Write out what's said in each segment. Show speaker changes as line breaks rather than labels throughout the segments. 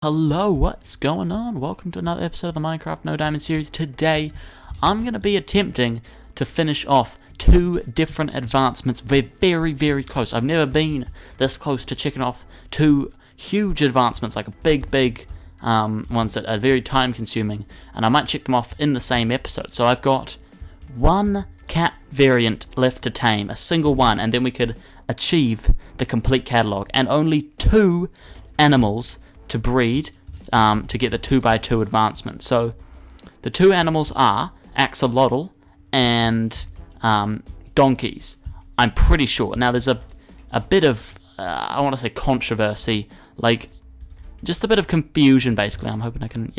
Hello, what's going on? Welcome to another episode of the Minecraft No Diamond series. Today, I'm going to be attempting to finish off two different advancements. We're very, very close. I've never been this close to checking off two huge advancements, like big ones that are very time consuming, and I might check them off in the same episode. So I've got one cat variant left to tame, a single one, and then we could achieve the complete catalog, and only two animals to breed to get the 2x2 advancement. So the two animals are axolotl and donkeys, I'm pretty sure. Now there's a bit of I want to say controversy, like just a bit of confusion basically. I'm hoping I can,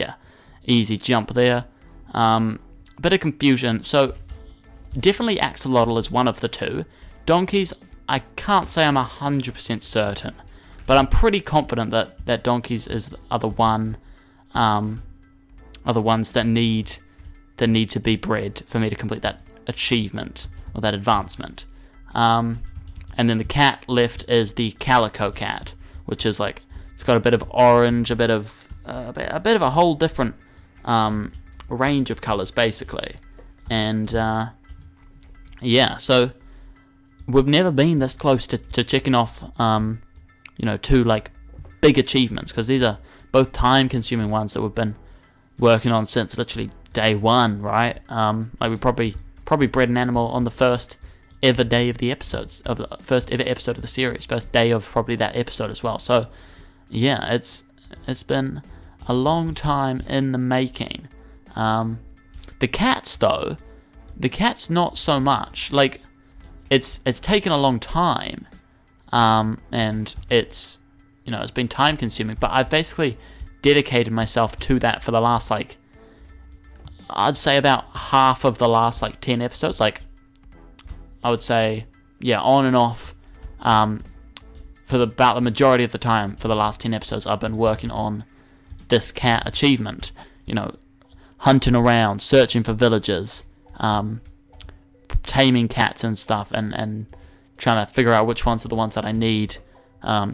easy jump there. A bit of confusion. So definitely axolotl is one of the two. Donkeys, I can't say I'm 100% certain, but I'm pretty confident that donkeys are the ones that need to be bred for me to complete that achievement or that advancement. And then the cat left is the calico cat, which is like, it's got a bit of orange, a bit of a whole different range of colors basically. And so we've never been this close to checking off two like big achievements, because these are both time-consuming ones that we've been working on since literally day one, right? Like we probably bred an animal on the first ever day of the episodes, of the first ever episode of the series, first day of probably that episode as well. So yeah, it's been a long time in the making. The cats though, not so much. Like it's taken a long time. And it's been time consuming, but I've basically dedicated myself to that for the last, like, I'd say about half of the last, 10 episodes, I would say, on and off, for about the majority of the time, for the last 10 episodes, I've been working on this cat achievement, hunting around, searching for villagers, taming cats and stuff, and trying to figure out which ones are the ones that I need,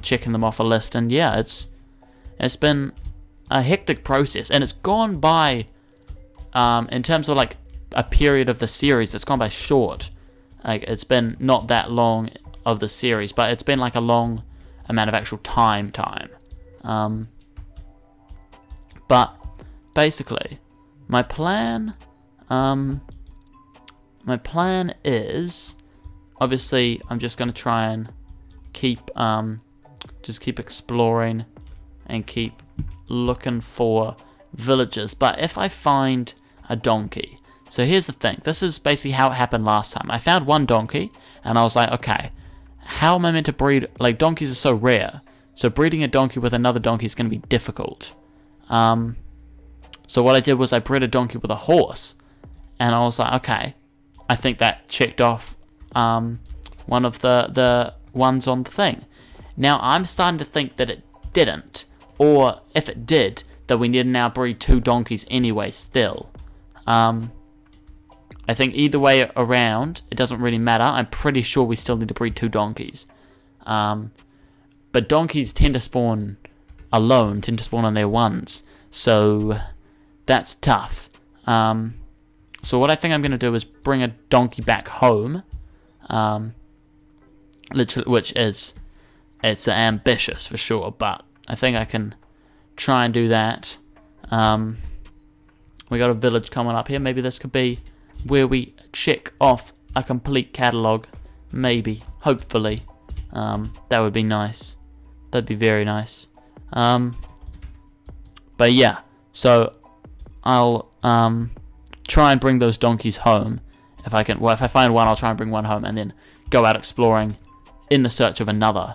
checking them off a list, and it's been a hectic process, and it's gone by, in terms of like a period of the series, it's gone by short. Like it's been not that long of the series, but it's been like a long amount of actual time. But basically, my plan is, obviously, I'm just going to try and keep exploring and keep looking for villages. But if I find a donkey, so here's the thing. This is basically how it happened last time. I found one donkey, and I was like, okay, how am I meant to breed? Like, donkeys are so rare, so breeding a donkey with another donkey is going to be difficult. So what I did was I bred a donkey with a horse, and I was like, okay, I think that checked off one of the ones on the thing. Now I'm starting to think that it didn't, or if it did, that we need to now breed two donkeys anyway still. I think either way around, it doesn't really matter. I'm pretty sure we still need to breed two donkeys. But donkeys tend to spawn alone, tend to spawn on their ones, so that's tough. So what I think I'm going to do is bring a donkey back home, literally, which is, it's ambitious for sure, but I think I can try and do that. We got a village coming up here. Maybe this could be where we check off a complete catalog. Maybe, hopefully, that would be nice. That'd be very nice. But yeah, so I'll try and bring those donkeys home if I can. Well, if I find one, I'll try and bring one home, and then go out exploring in the search of another.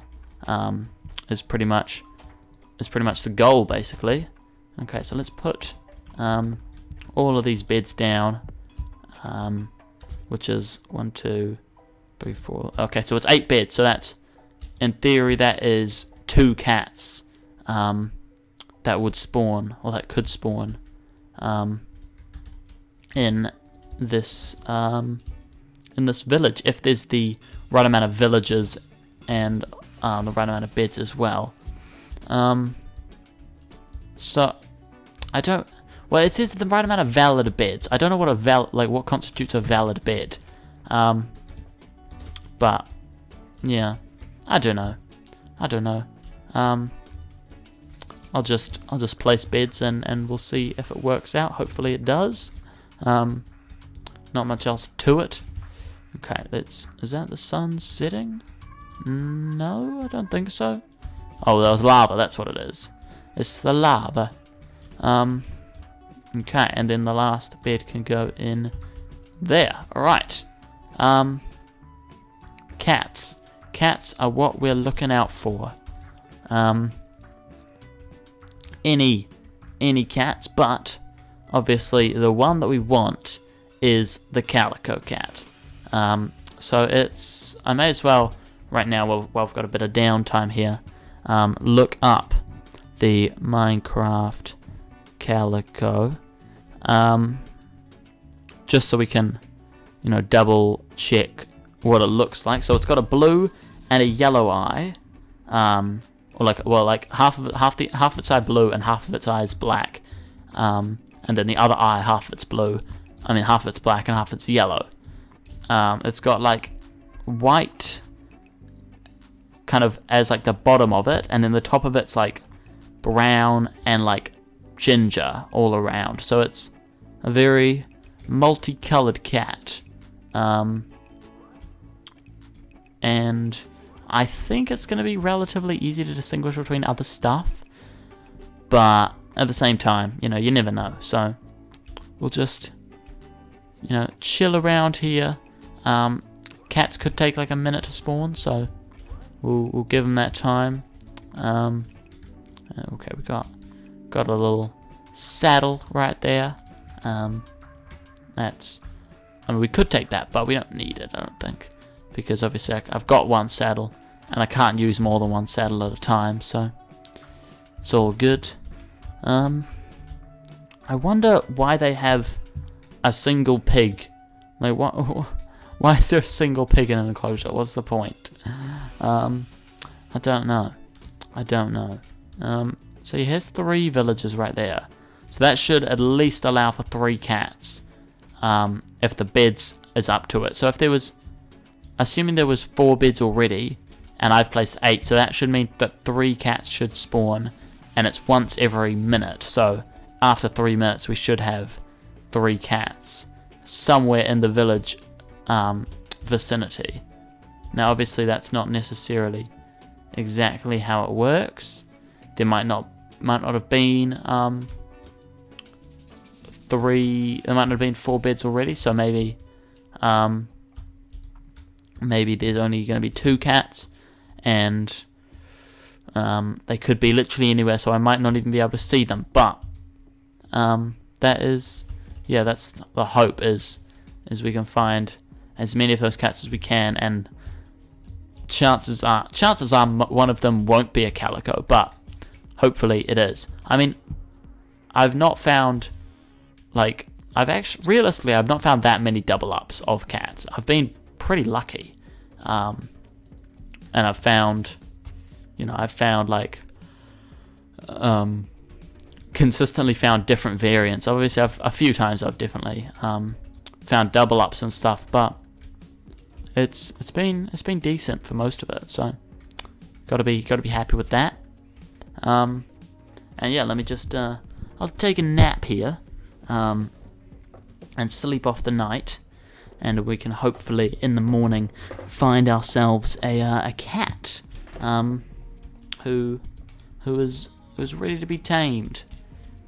Is pretty much the goal, basically. Okay, so let's put all of these beds down, which is 1, 2, 3, 4. Okay, so it's 8 beds. So that's, in theory, that is 2 cats that would spawn, or that could spawn, in this village, if there's the right amount of villagers and the right amount of beds as well. So, I don't... Well, it says the right amount of valid beds. I don't know what what constitutes a valid bed. But, yeah. I don't know. I'll just place beds and we'll see if it works out. Hopefully it does. Not much else to it. Okay, is that the sun setting? No, I don't think so. Oh, that was lava, that's what it is. It's the lava. Okay, and then the last bed can go in there. Alright. Cats. Cats are what we're looking out for. Any cats, but obviously the one that we want is the calico cat. So I may as well, right now while I've got a bit of downtime here, look up the Minecraft calico, just so we can, double check what it looks like. So it's got a blue and a yellow eye, like half of its eye blue and half of its eye is black, and then the other eye, half of it's black and half of it's yellow. It's got like white kind of as like the bottom of it, and then the top of it's like brown and like ginger all around. So it's a very multicolored cat. And I think it's going to be relatively easy to distinguish between other stuff, but at the same time, you never know. So we'll just, chill around here. Cats could take like a minute to spawn, so we'll give them that time. Okay, we got a little saddle right there. We could take that, but we don't need it, I don't think, because obviously I've got one saddle and I can't use more than one saddle at a time, so it's all good. I wonder why they have a single pig. Like, why is there a single pig in an enclosure? What's the point? I don't know. So here's 3 villages right there. So that should at least allow for 3 cats, if the beds is up to it. So if there was, assuming there was 4 beds already, and I've placed 8, so that should mean that 3 cats should spawn, and it's once every minute. So after 3 minutes, we should have 3 cats somewhere in the village vicinity. Now, obviously, that's not necessarily exactly how it works. There might not have been 4 beds already, so maybe there's only going to be 2 cats, and they could be literally anywhere, so I might not even be able to see them. But that's the hope, is we can find as many of those cats as we can, and chances are one of them won't be a calico, but hopefully it is. I mean, I've not found realistically I've not found that many double ups of cats. I've been pretty lucky, and I've found consistently found different variants. Obviously, a few times I've definitely found double ups and stuff, but it's been decent for most of it. So gotta be happy with that. And yeah, let me just I'll take a nap here, and sleep off the night, and we can hopefully in the morning find ourselves a cat who is ready to be tamed.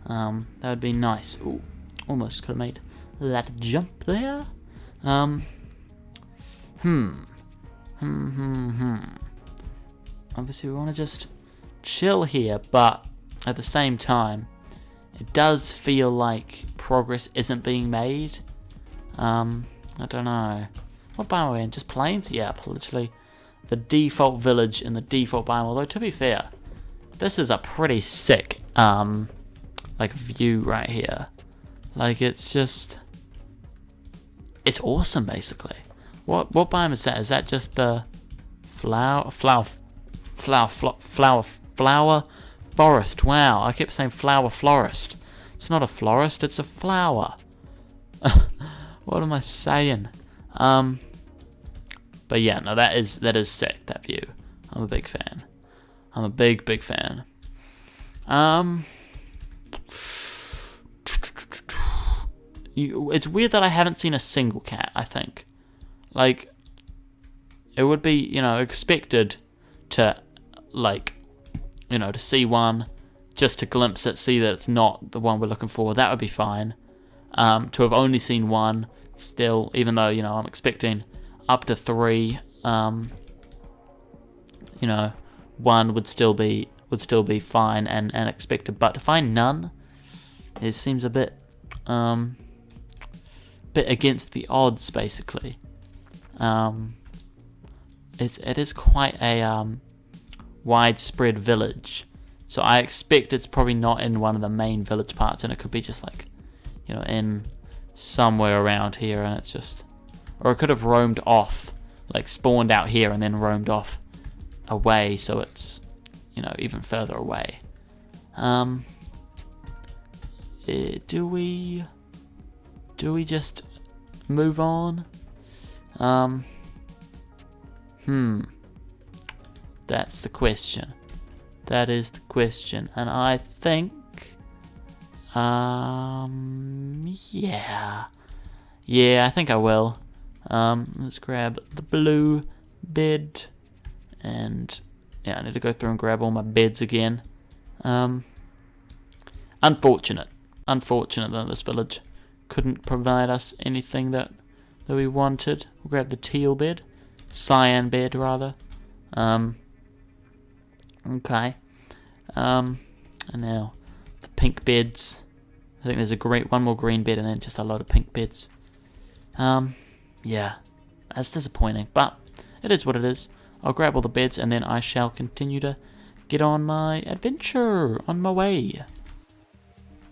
That would be nice. Ooh, almost could have made that jump there. Obviously we want to just chill here, but at the same time it does feel like progress isn't being made. I don't know. What biome are we in? Just plains? Yeah, literally the default village in the default biome. Although, to be fair, this is a pretty sick view right here. Like, it's awesome, basically. What biome is that? Is that just the flower Forest. Wow, I kept saying flower florist. It's not a florist, it's a flower. What am I saying? But yeah, no, that is sick, that view. I'm a big fan. I'm a big fan. It's weird that I haven't seen a single cat, I think. Like, it would be, expected to, to see one, just to glimpse it, see that it's not the one we're looking for. That would be fine. To have only seen one, still, even though, I'm expecting up to 3, one would still be fine and expected. But to find none, it seems a bit against the odds, basically. It is quite a widespread village, so I expect it's probably not in one of the main village parts, and it could be just in somewhere around here, and it's just, or it could have roamed off, spawned out here and then roamed off away, so it's even further away. Do we just move on? That's the question. That is the question. And I think, yeah, I think I will. Let's grab the blue bed, and yeah, I need to go through and grab all my beds again. Unfortunate that this village couldn't provide us anything that we wanted. We'll grab the teal bed, cyan bed rather. Okay. And now the pink beds. I think there's one more green bed and then just a lot of pink beds. Yeah, that's disappointing, but it is what it is. I'll grab all the beds and then I shall continue to get on my adventure, on my way.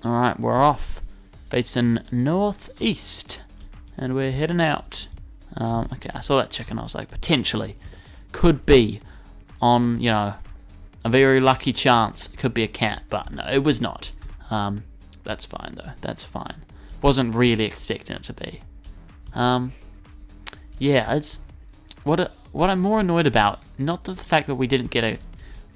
Alright, we're off, facing northeast, and we're heading out. Okay, I saw that chicken, I was like, potentially, could be on, a very lucky chance, it could be a cat, but no, it was not. That's fine though, that's fine. Wasn't really expecting it to be. Yeah, it's, what I'm more annoyed about, not the fact that we didn't get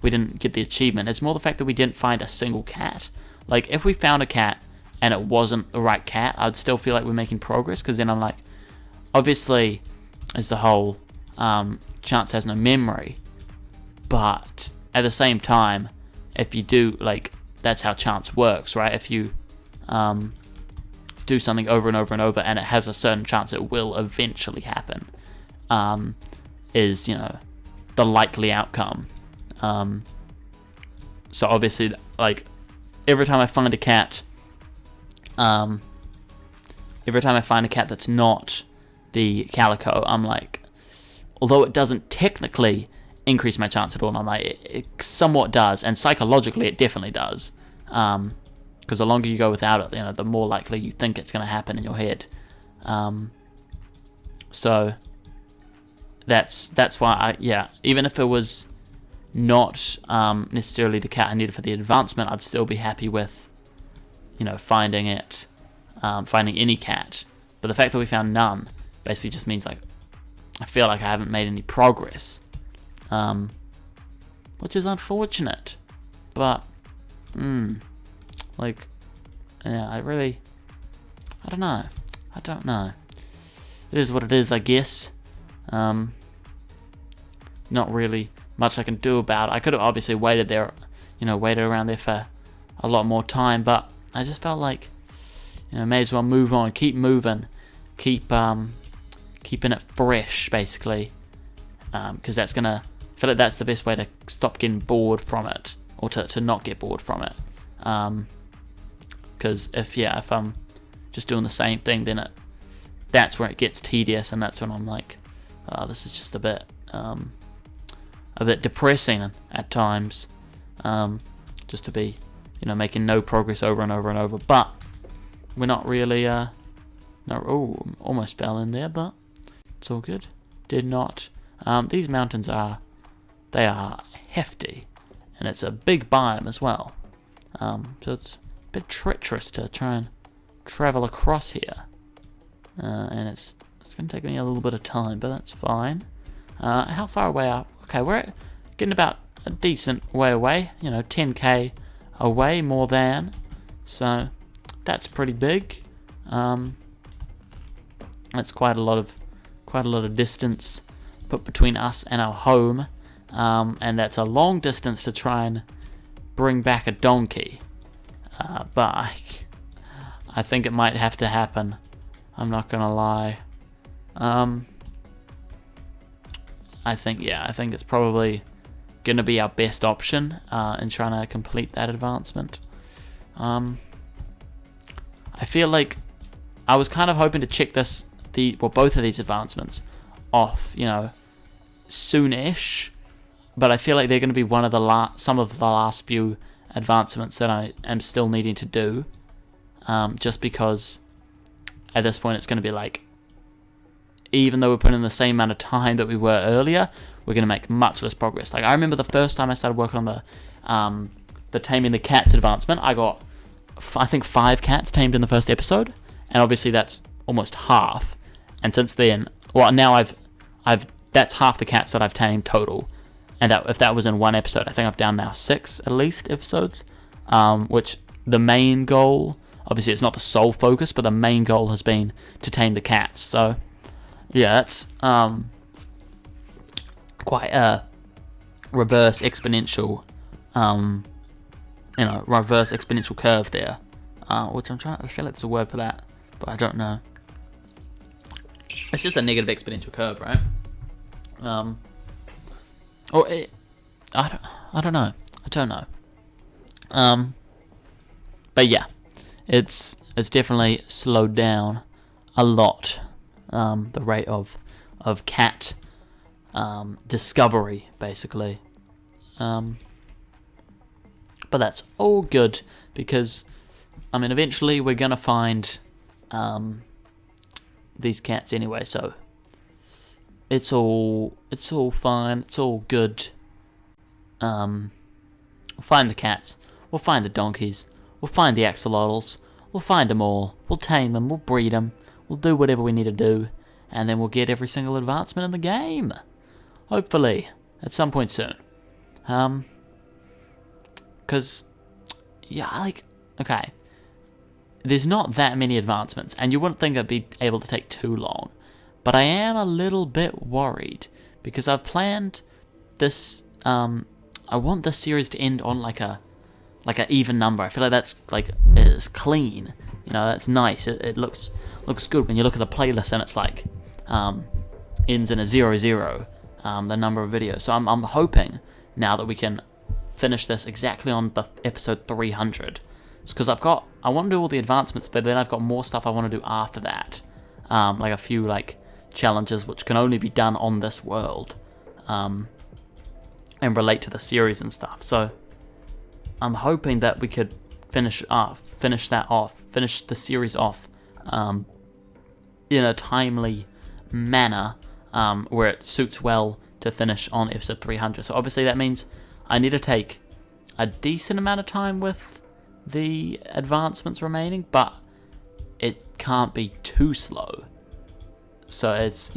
the achievement, it's more the fact that we didn't find a single cat. Like, if we found a cat and it wasn't the right cat, I'd still feel like we're making progress, because then I'm like, obviously, as the whole chance has no memory, but at the same time, if you do, that's how chance works, right? If you do something over and over and over and it has a certain chance it will eventually happen, is, the likely outcome. So obviously, every time I find a cat, that's not the calico, I'm like, although it doesn't technically increase my chance at all, I'm like, it somewhat does, and psychologically it definitely does, because the longer you go without it, the more likely you think it's going to happen in your head. So that's why even if it was not necessarily the cat I needed for the advancement, I'd still be happy with, finding it, finding any cat. But the fact that we found none basically just means I feel like I haven't made any progress, which is unfortunate. But yeah, I don't know. It is what it is, I guess. Not really much I can do about it. I could have obviously waited around there for a lot more time, but I just felt like, may as well move on, keep moving, keeping it fresh, basically, because I feel like that's the best way to stop getting bored from it, or to not get bored from it, because if I'm just doing the same thing, then that's where it gets tedious, and that's when I'm like, this is just a bit depressing at times, just to be, making no progress over and over and over. But we're not really, almost fell in there, but it's all good. Did not. These mountains they are hefty, and and it's a big biome as well. So it's a bit treacherous to try and travel across here, and it's going to take me a little bit of time, but that's fine. How far away are... Okay, we're getting about a decent way away, 10k away, more than, so that's pretty big. That's quite a lot of distance put between us and our home, and that's a long distance to try and bring back a donkey, but I think it might have to happen. I'm not gonna lie. I think it's probably gonna be our best option in trying to complete that advancement. I feel like I was kind of hoping to check both of these advancements off, soonish, but I feel like they're going to be some of the last few advancements that I am still needing to do, just because at this point it's going to be like, even though we're putting in the same amount of time that we were earlier, we're going to make much less progress. Like, I remember the first time I started working on the Taming the Cats advancement, I got, I think, 5 cats tamed in the first episode, and obviously that's almost half. And since then, well, now that's half the cats that I've tamed total. And if that was in one episode, I think I've done now 6 at least episodes. Which the main goal, obviously it's not the sole focus, but the main goal has been to tame the cats. So yeah, that's quite a reverse exponential, reverse exponential curve there. Which I feel like there's a word for that, but I don't know. It's just a negative exponential curve, right? I don't know. But yeah, it's definitely slowed down a lot. The rate of cat discovery, basically. But that's all good, because eventually we're gonna find these cats anyway, so it's all fine, it's all good. We'll find the cats, we'll find the donkeys, we'll find the axolotls, we'll find them all, we'll tame them, we'll breed them, we'll do whatever we need to do, and then we'll get every single advancement in the game. Hopefully, at some point soon. Because, okay, there's not that many advancements, and you wouldn't think it'd be able to take too long. But I am a little bit worried, because I've planned this, I want this series to end on like a even number. I feel like that's it's clean, that's nice. It looks good when you look at the playlist and it's like ends in a 00, the number of videos. So I'm hoping now that we can finish this exactly on the episode 300. It's because I want to do all the advancements, but then I've got more stuff I want to do after that, like a few challenges which can only be done on this world, and relate to the series and stuff. So I'm hoping that we could finish the series off in a timely manner, where it suits well to finish on episode 300. So obviously that means I need to take a decent amount of time with the advancements remaining, but it can't be too slow. So it's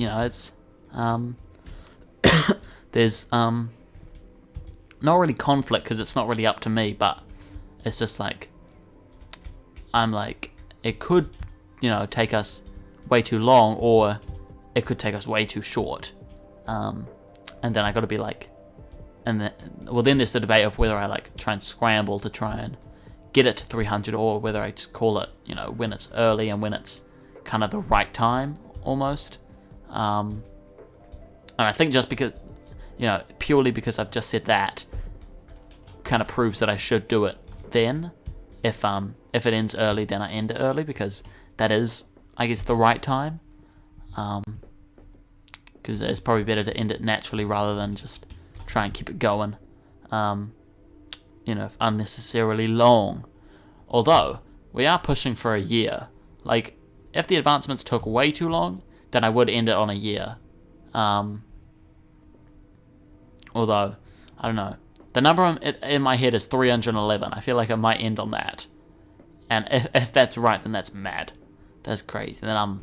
there's not really conflict, because it's not really up to me, but it's just it could take us way too long, or it could take us way too short, and then I got to be then there's the debate of whether I try and scramble to try and get it to 300, or whether I just call it when it's early and when it's kind of the right time almost. And I think just because purely because I've just said that kind of proves that I should do it then. If it ends early, then I end it early, because that is, I guess, the right time. Because it's probably better to end it naturally rather than just try and keep it going, unnecessarily long. Although we are pushing for a year. If the advancements took way too long, then I would end it on a year. Although I don't know. The number in my head is 311. I feel like I might end on that. And if that's right, then that's mad. That's crazy. Then I'm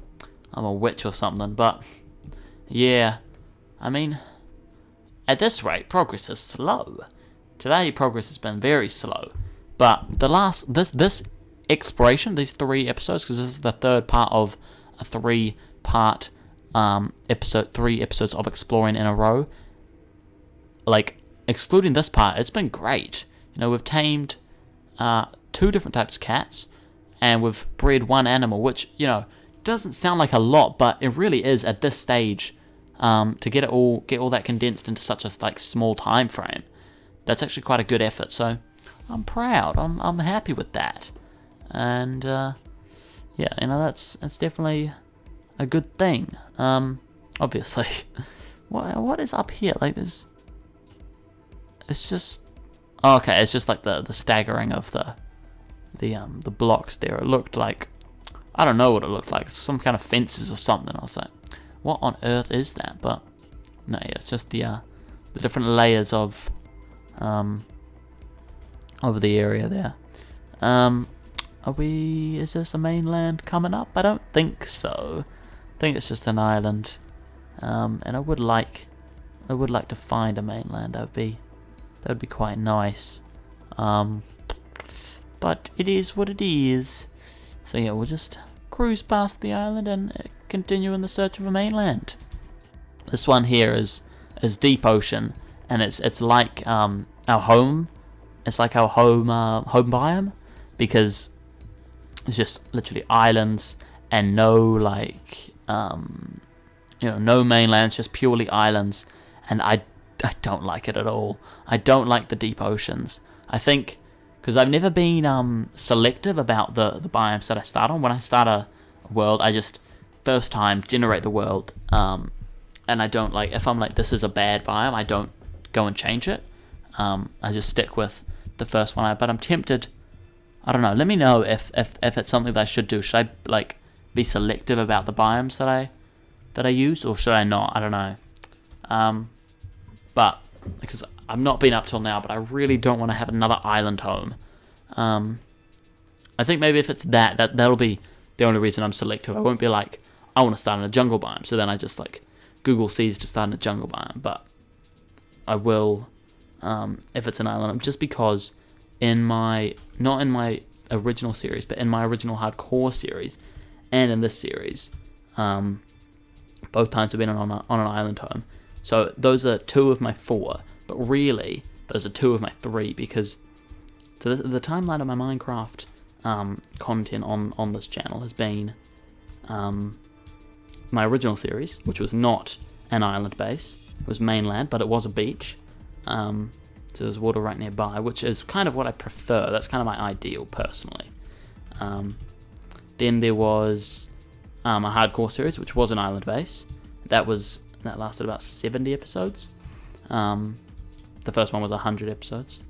a witch or something. But yeah, I mean, at this rate, progress is slow. Today, progress has been very slow. But this exploration, these 3 episodes, because this is the third part of a 3-part episode, 3 episodes of exploring in a row. Like, excluding this part, it's been great. We've tamed 2 different types of cats, and we've bred 1 animal, which, doesn't sound like a lot, but it really is at this stage, to get all that condensed into such a small time frame. That's actually quite a good effort, so I'm proud. I'm happy with that. And yeah, that's definitely a good thing. Obviously. What is up here? It's just okay, it's just the staggering of the blocks there. It looked like, I don't know what it looked like. It's some kind of fences or something. I was like, what on earth is that? But no, yeah, it's just the different layers of the area there. Is this a mainland coming up? I don't think so. I think it's just an island. And I would like to find a mainland. That would be quite nice. But it is what it is. So yeah, we'll just cruise past the island and continue in the search of a mainland. This one here is deep ocean, and it's like our home. It's like our home biome, because it's just literally islands and no no mainlands, just purely islands. And I don't like it at all. I don't like the deep oceans. I think because I've never been selective about the biomes that I start on. When I start a world, I just first time generate the world, and I don't if I'm this is a bad biome, I don't go and change it. I just stick with the first one. But I'm tempted. I don't know. Let me know if it's something that I should do. Should I be selective about the biomes that I use, or should I not? I don't know. But because I've not been up till now, but I really don't want to have another island home. I think maybe if it's that'll be the only reason I'm selective. I won't be I want to start in a jungle biome, so then I just Google sees to start in a jungle biome. But I will, if it's an island, just because not in my original series, but in my original hardcore series, and in this series, both times have been on an island home. So those are 2 of my 4, but really those are 2 of my 3, because the timeline of my Minecraft content on this channel has been my original series, which was not an island base. It was mainland, but it was a beach. So there's water right nearby, which is kind of what I prefer. That's kind of my ideal, personally. Then there was a hardcore series, which was an island base. That lasted about 70 episodes. The first one was 100 episodes.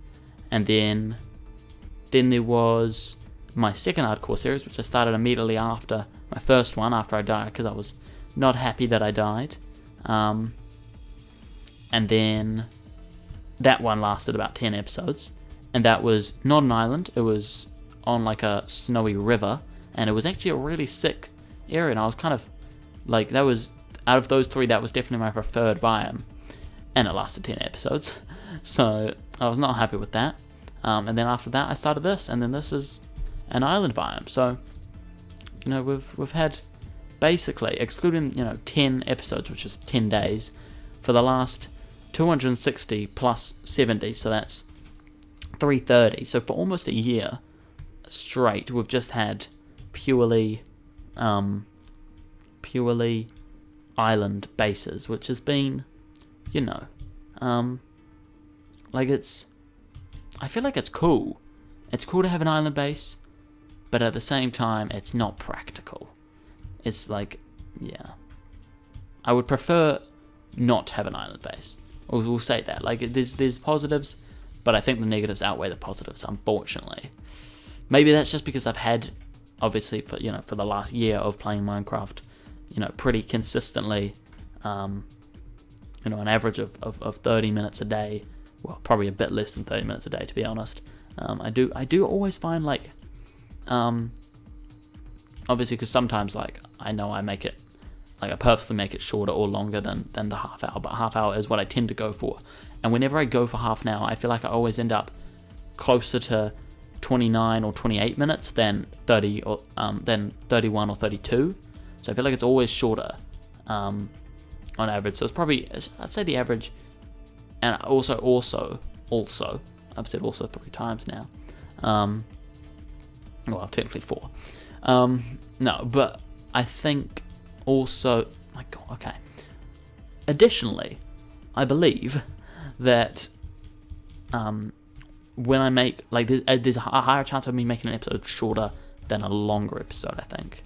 And then there was my second hardcore series, which I started immediately after my first one, after I died, because I was not happy that I died. And then that one lasted about 10 episodes. And that was not an island. It was on a snowy river. And it was actually a really sick area. And I was kind of that was, out of those 3, that was definitely my preferred biome. And it lasted 10 episodes. So I was not happy with that. And then after that, I started this. And then this is an island biome. So, we've had basically, excluding, 10 episodes, which is 10 days, for the last 260 plus 70. So that's 330. So for almost a year straight, we've just had purely island bases, which has been, I feel like it's cool. It's cool to have an island base, but at the same time, it's not practical. It's yeah. I would prefer not to have an island base. We'll say that. There's positives, but I think the negatives outweigh the positives, unfortunately. Maybe that's just because I've had, obviously, for the last year of playing Minecraft, pretty consistently, an average of 30 minutes a day well, probably a bit less than 30 minutes a day, to be honest. I do always find, like, obviously, because sometimes, like, I know I make it, like, I purposely make it shorter or longer than the half hour, but half hour is what I tend to go for. And whenever I go for half an hour, I feel like I always end up closer to 29 or 28 minutes than 30 or than 31 or 32. So I feel like it's always shorter on average. So it's probably, I'd say the average, and also, I've said also 3 times now. Well, technically 4. No, but I think also, my God, okay. Additionally, I believe that when I make, like, there's a higher chance of me making an episode shorter than a longer episode, I think.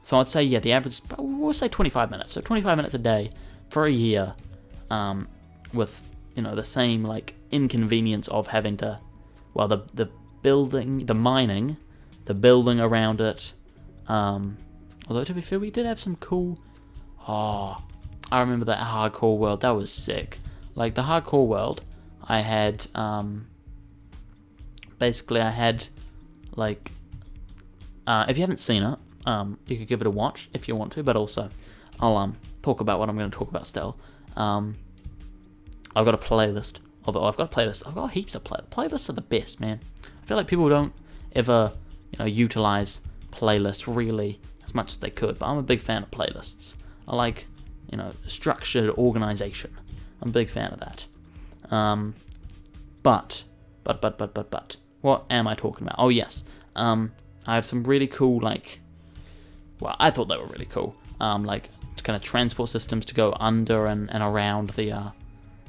So I'd say, yeah, the average, we'll say 25 minutes. So 25 minutes a day for a year, with, you know, the same, like, inconvenience of having to, well, the building, the mining, the building around it. Although, to be fair, we did have some cool, I remember that hardcore world. That was sick. Like, the hardcore world, I had, basically, I had, like, if you haven't seen it, you could give it a watch if you want to, but also, I'll, talk about what I'm going to talk about still. I've got a playlist. I've got heaps of playlists. Playlists are the best, man. I feel like people don't ever, you know, utilize playlists really as much as they could, but I'm a big fan of playlists. I like, you know, structured organization. I'm a big fan of that. But, what am I talking about? Oh, yes. I have some really cool, like, well, I thought they were really cool, like, kind of transport systems to go under and around the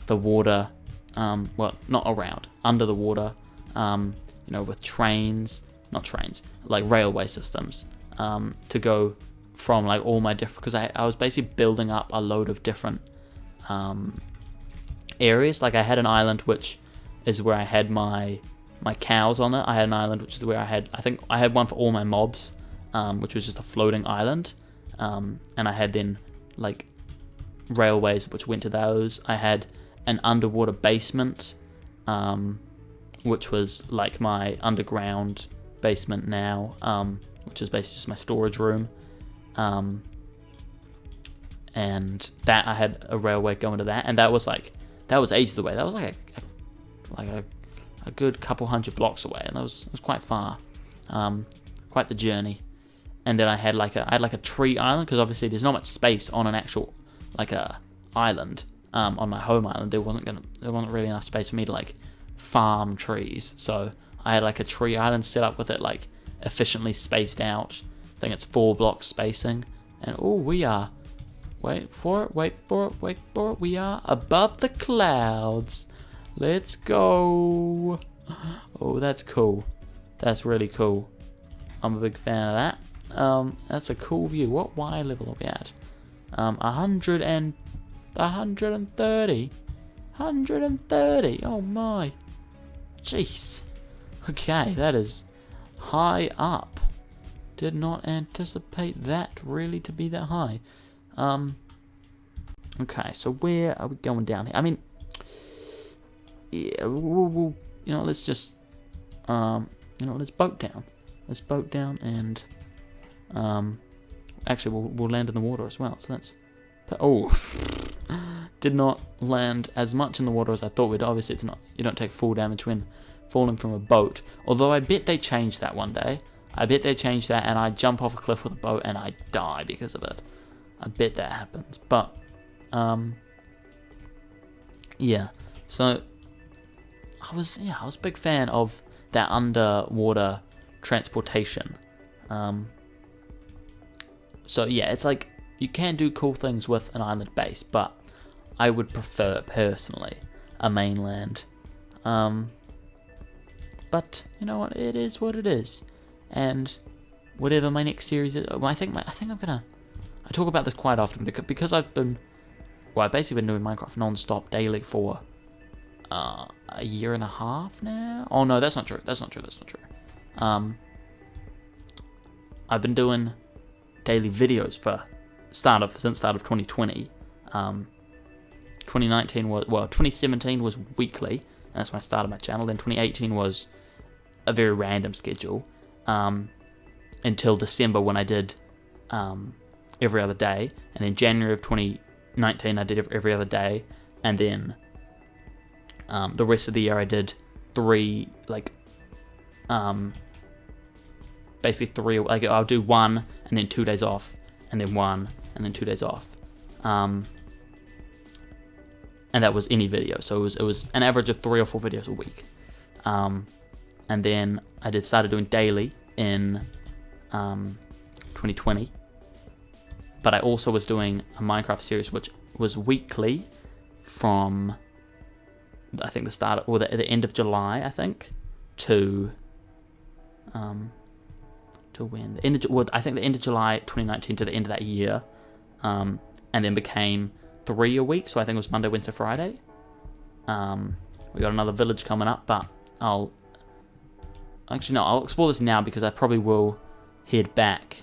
water, well, not around, under the water, you know, with like railway systems, to go from, like, all my different, because I was basically building up a load of different areas. Like, I had an island which is where I had my cows on it. I had an island which is where I think I had one for all my mobs, which was just a floating island, and I had then, like, railways which went to those. I had an underwater basement, which was like my underground basement now, which is basically just my storage room, and that I had a railway going to that, and that was ages away. That was like a good couple hundred blocks away, and it was quite far, quite the journey. And then I had like a tree island, because obviously there's not much space on an actual, like, a island. On my home island, there wasn't really enough space for me to, like, farm trees. So I had, like, a tree island set up with it, like, efficiently spaced out. I think it's 4 blocks spacing. And we are, wait for it, we are above the clouds. Let's go. Oh, that's cool. That's really cool. I'm a big fan of that. That's a cool view. What Y level are we at? 130. 130. Oh my. Jeez. Okay, that is high up. Did not anticipate that really to be that high. Okay, so where are we going down here? I mean, yeah, we'll you know, let's just, let's boat down. Let's boat down and, actually we'll land in the water as well. So that's, did not land as much in the water as I thought we'd. Obviously, it's not. You don't take full damage when falling from a boat. Although I bet they changed that one day. I bet they changed that, and I jump off a cliff with a boat and I die because of it. I bet that happens. But, yeah. So I was a big fan of that underwater transportation. So yeah, it's like you can do cool things with an island base, but I would prefer, personally, a mainland. But you know what? It is what it is. And whatever my next series is, I think I'm gonna. I talk about this quite often because I've basically been doing Minecraft non-stop daily for a year and a half now. Oh no, that's not true. I've been doing daily videos since start of 2020. 2019 was, well, 2017 was weekly, and that's when I started my channel. Then 2018 was a very random schedule, until December when I did every other day, and then January of 2019 I did every other day, and then the rest of the year I did basically three, like I'll do 1 and then 2 days off, and then 1 and then 2 days off, and that was any video, so it was an average of 3 or 4 videos a week, and then I started doing daily in 2020, but I also was doing a Minecraft series which was weekly from I think the start or the end of July, I think, to when the end of, I think the end of July 2019 to the end of that year, and then became 3 a week. So I think it was Monday, Wednesday, Friday. We got another village coming up, but I'll explore this now because I probably will head back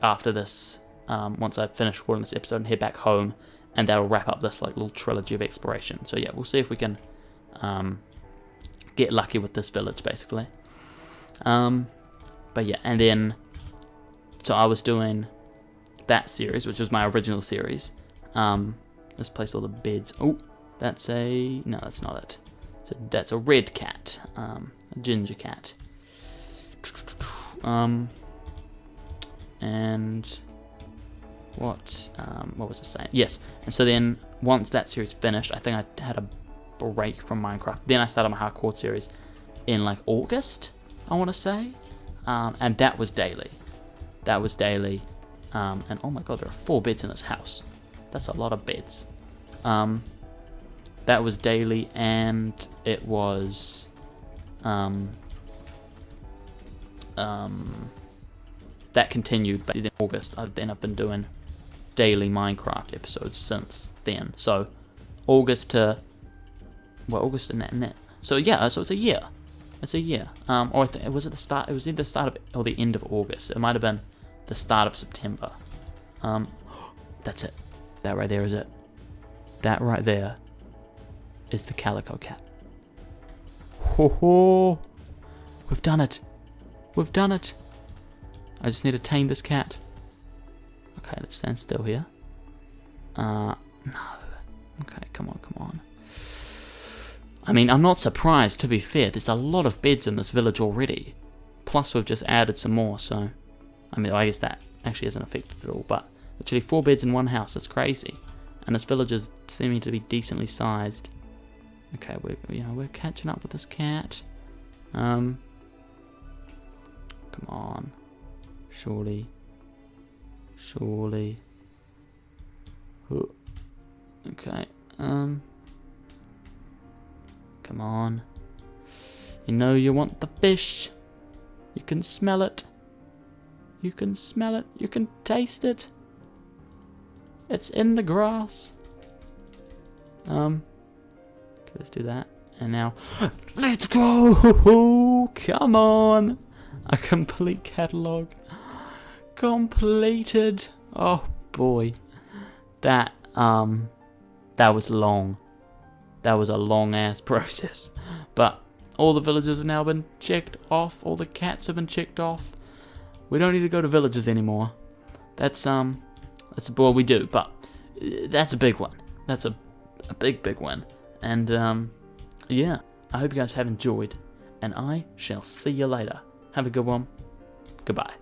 after this, once I finish recording this episode, and head back home, and that'll wrap up this like little trilogy of exploration. So yeah, we'll see if we can get lucky with this village, basically. But yeah, and then so I was doing that series, which was my original series. Let's place all the beds. Oh, no, that's not it. So that's a red cat, a ginger cat. And what was I saying? Yes, and so then once that series finished, I think I had a break from Minecraft. Then I started my hardcore series in like August, I want to say, and that was daily. And oh my god, there are 4 beds in this house. That's a lot of beds. That was daily, and it was that continued. But in August, I've been doing daily Minecraft episodes since then. So August and that. So yeah, so it's a year. Or was it the start? It was either the start of or the end of August. It might have been the start of September. That's it. That right there is it. That right there is the calico cat. Ho ho! We've done it. I just need to tame this cat. Okay, let's stand still here. No. Okay, come on. I mean, I'm not surprised, to be fair. There's a lot of beds in this village already. Plus, we've just added some more, so... I mean, I guess that actually isn't affected at all, but... Literally 4 beds in one house, that's crazy. And this village is seeming to be decently sized. Okay, we're catching up with this cat. Come on. Surely. Okay, come on. You know you want the fish. You can smell it. You can taste it. It's in the grass. Okay, let's do that. And now, let's go! Come on! A complete catalogue. Completed. Oh boy. That was long. That was a long ass process. But all the villages have now been checked off. All the cats have been checked off. We don't need to go to villages anymore. That's well, we do, but that's a big one. That's a big one. And yeah, I hope you guys have enjoyed, and I shall see you later. Have a good one. Goodbye.